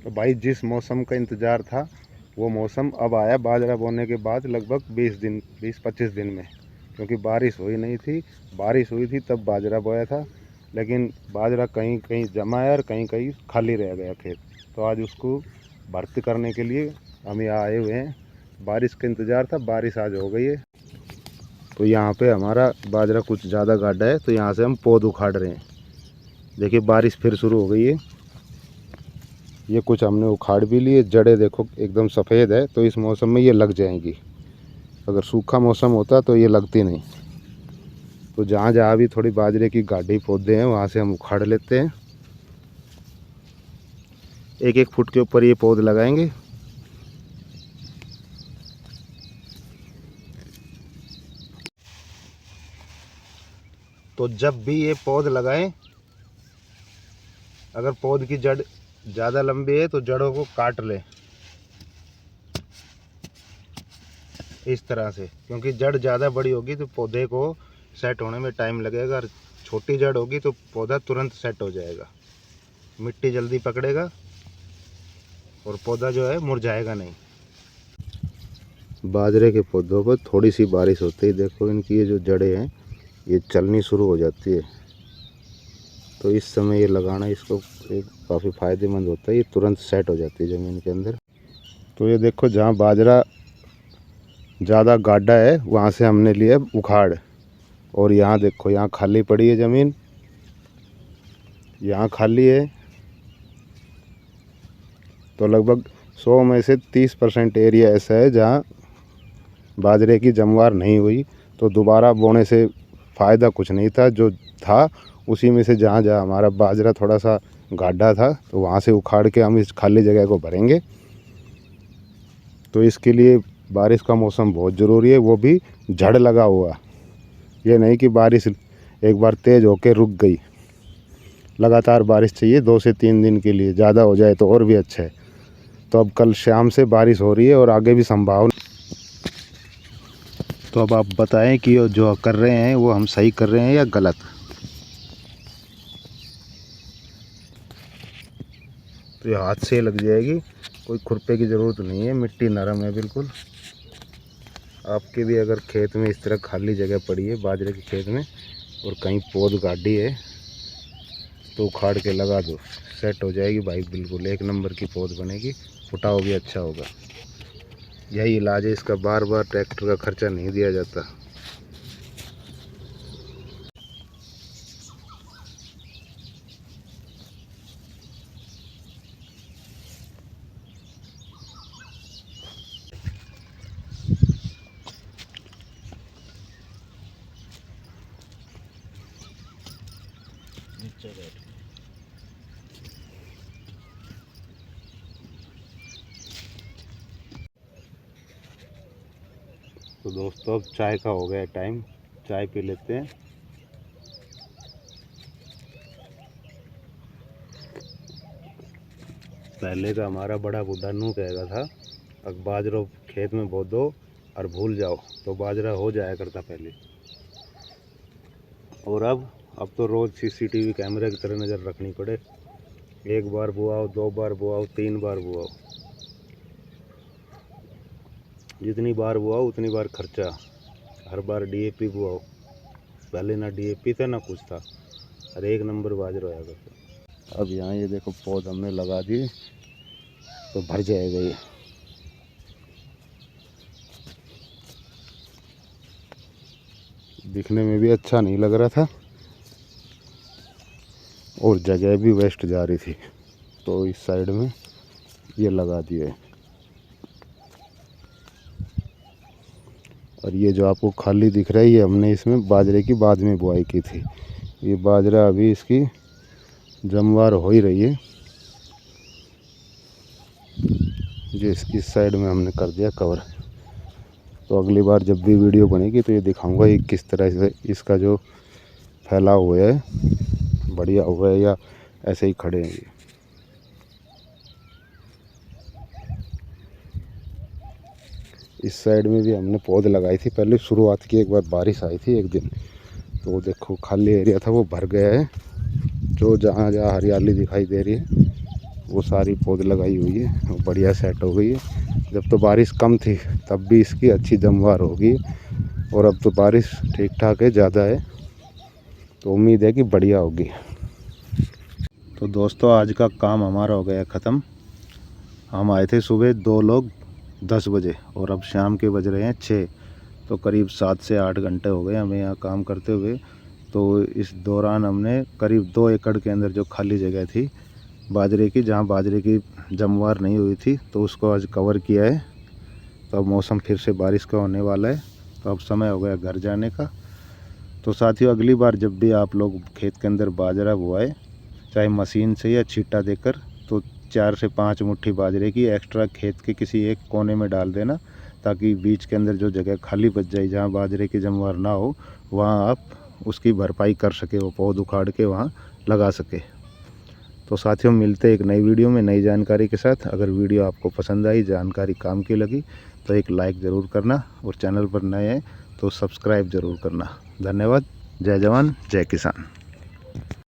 तो भाई जिस मौसम का इंतज़ार था वो मौसम अब आया बाजरा बोने के बाद लगभग 20-25 दिन में, क्योंकि बारिश हुई नहीं थी। बारिश हुई थी तब बाजरा बोया था, लेकिन बाजरा कहीं कहीं जमा है और कहीं कहीं खाली रह गया खेत। तो आज उसको भर्ती करने के लिए हम यहाँ आए हुए हैं। बारिश का इंतज़ार था, बारिश आज हो गई है। तो यहाँ पे हमारा बाजरा कुछ ज़्यादा गाढ़ा है, तो यहाँ से हम पौध उखाड़ रहे हैं। देखिए बारिश फिर शुरू हो गई है। ये कुछ हमने उखाड़ भी लिए। जड़ें देखो एकदम सफ़ेद है, तो इस मौसम में ये लग जाएंगी। अगर सूखा मौसम होता तो ये लगती नहीं। तो जहाँ जहाँ भी थोड़ी बाजरे की गाढ़ी पौधे हैं वहाँ से हम उखाड़ लेते हैं। 1-1 फुट के ऊपर ये पौध लगाएंगे। तो जब भी ये पौध लगाएं, अगर पौध की जड़ ज़्यादा लंबी है तो जड़ों को काट लें इस तरह से, क्योंकि जड़ ज़्यादा बड़ी होगी तो पौधे को सेट होने में टाइम लगेगा, और छोटी जड़ होगी तो पौधा तुरंत सेट हो जाएगा। मिट्टी जल्दी पकड़ेगा और पौधा जो है मुरझाएगा नहीं। बाजरे के पौधों पर थोड़ी सी बारिश होती है, देखो इनकी ये जो जड़ें हैं ये चलनी शुरू हो जाती है। तो इस समय ये लगाना इसको एक काफ़ी फ़ायदेमंद होता है, ये तुरंत सेट हो जाती है ज़मीन के अंदर। तो ये देखो जहाँ बाजरा ज़्यादा गाढ़ा है वहाँ से हमने लिया उखाड़, और यहाँ देखो यहाँ खाली पड़ी है ज़मीन, यहाँ खाली है। तो लगभग 100 में से 30% एरिया ऐसा है जहाँ बाजरे की जमवार नहीं हुई। तो दोबारा बोने से फ़ायदा कुछ नहीं था, जो था उसी में से जहाँ जहाँ हमारा बाजरा थोड़ा सा गाढ़ा था तो वहाँ से उखाड़ के हम इस खाली जगह को भरेंगे। तो इसके लिए बारिश का मौसम बहुत ज़रूरी है, वो भी झड़ लगा हुआ। ये नहीं कि बारिश एक बार तेज़ होकर रुक गई। लगातार बारिश चाहिए 2 से 3 दिन के लिए, ज़्यादा हो जाए तो और भी अच्छा है। तो अब कल शाम से बारिश हो रही है और आगे भी संभावना। तो अब आप बताएं कि जो कर रहे हैं वो हम सही कर रहे हैं या गलत। तो ये हाथ से लग जाएगी, कोई खुरपे की ज़रूरत नहीं है, मिट्टी नरम है बिल्कुल। आपके भी अगर खेत में इस तरह खाली जगह पड़ी है बाजरे के खेत में और कहीं पौध गाढ़ी है तो उखाड़ के लगा दो, सेट हो जाएगी भाई, बिल्कुल 1 नंबर की पौध बनेगी। फुटाव भी अच्छा होगा। यही इलाज है इसका, बार बार ट्रैक्टर का खर्चा नहीं दिया जाता। तो दोस्तों अब चाय का हो गया टाइम, चाय पी लेते हैं। पहले का हमारा बड़ा बूढ़ा नू कहेगा था, अब बाजरा खेत में बो दो और भूल जाओ, तो बाजरा हो जाया करता पहले। और अब तो रोज़ सीसीटीवी कैमरे की तरह नज़र रखनी पड़े। 1 बार बुआओ, 2 बार बुआओ, 3 बार बुआओ, जितनी बार बुआओ उतनी बार खर्चा। हर बार डीएपी बुआओ, पहले ना डीएपी था ना कुछ था, और 1 नंबर बाजरा होया करता। अब यहाँ ये देखो पौध हमने लगा दिए तो भर जाएगा ये। दिखने में भी अच्छा नहीं लग रहा था और जगह भी वेस्ट जा रही थी, तो इस साइड में ये लगा दिए। और ये जो आपको खाली दिख रहा है ये हमने इसमें बाजरे की बाद में बुआई की थी। ये बाजरा अभी इसकी जमवार हो ही रही है। ये इस साइड में हमने कर दिया कवर। तो अगली बार जब भी वीडियो बनेगी तो ये दिखाऊंगा ये किस तरह से इसका जो फैलाव हुआ है बढ़िया हुआ है या ऐसे ही खड़े हैं ये। इस साइड में भी हमने पौध लगाई थी पहले, शुरुआत की एक बार बारिश आई थी एक दिन, तो वो देखो खाली एरिया था वो भर गया है। जो जहाँ जहाँ हरियाली दिखाई दे रही है वो सारी पौध लगाई हुई है, वो बढ़िया सेट हो गई है। जब तो बारिश कम थी तब भी इसकी अच्छी जमवार होगी, और अब तो बारिश ठीक ठाक है, ज़्यादा है, तो उम्मीद है कि बढ़िया होगी। तो दोस्तों आज का काम हमारा हो गया ख़त्म। हम आए थे सुबह 2 लोग 10 बजे और अब शाम के बज रहे हैं 6, तो करीब 7 से 8 घंटे हो गए हमें यहाँ काम करते हुए। तो इस दौरान हमने करीब 2 एकड़ के अंदर जो खाली जगह थी बाजरे की, जहाँ बाजरे की जमवार नहीं हुई थी, तो उसको आज कवर किया है। तो अब मौसम फिर से बारिश का होने वाला है, तो अब समय हो गया घर जाने का। तो साथियों अगली बार जब भी आप लोग खेत के अंदर बाजरा बुआए, चाहे मशीन से या छींटा देकर, तो 4 से 5 मुट्ठी बाजरे की एक्स्ट्रा खेत के किसी एक कोने में डाल देना, ताकि बीच के अंदर जो जगह खाली बच जाए जहाँ बाजरे की जमवार ना हो, वहाँ आप उसकी भरपाई कर सके, वो पौध उखाड़ के वहाँ लगा सके। तो साथियों मिलते हैं एक नई वीडियो में नई जानकारी के साथ। अगर वीडियो आपको पसंद आई, जानकारी काम की लगी, तो एक लाइक ज़रूर करना, और चैनल पर नए हैं तो सब्सक्राइब ज़रूर करना। धन्यवाद। जय जवान जय किसान।